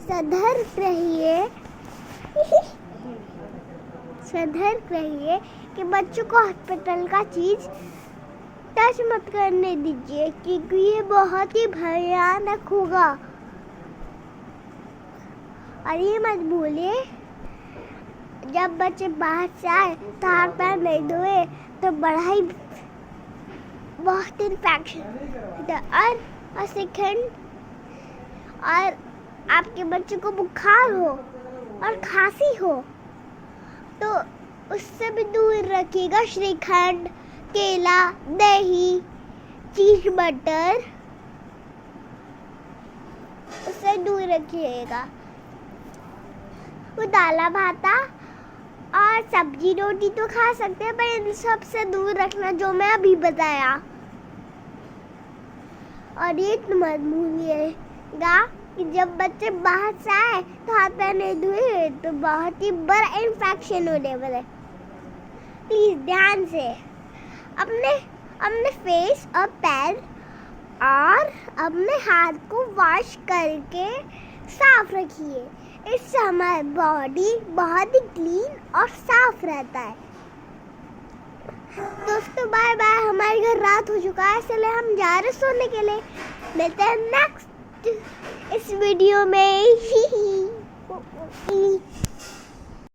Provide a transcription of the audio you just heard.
सतर्क रहिए सतर्क रहिए कि बच्चों को हॉस्पिटल का चीज टच मत करने दीजिए, क्योंकि ये बहुत ही भयानक होगा। और ये मत भूलिए, जब बच्चे बाहर से आए तो हाथ पैर नहीं धोए तो बहुत इन्फेक्शन। और सेकंड, और आपके बच्चे को बुखार हो और खांसी हो तो उससे भी दूर रखिएगा। श्रीखंड, केला, दही, चीज बटर, उससे दूर रखिएगा। वो दाला भाता और सब्जी रोटी तो खा सकते हैं, पर इन सब से दूर रखना जो मैं अभी बताया। और ये मत भूलिएगा कि जब बच्चे बाहर से आए तो हाथ पैर नहीं धोए तो बहुत ही बड़ा इन्फेक्शन होने वाला है। प्लीज ध्यान से अपने फेस और पैर और अपने हाथ को वॉश करके साफ रखिए। इससे हमारी बॉडी बहुत ही क्लीन और साफ रहता है। दोस्तों बाय बाय, हमारे घर रात हो चुका है, इसलिए हम जा रहे सोने के लिए। मिलते हैं नेक्स्ट इस वीडियो में।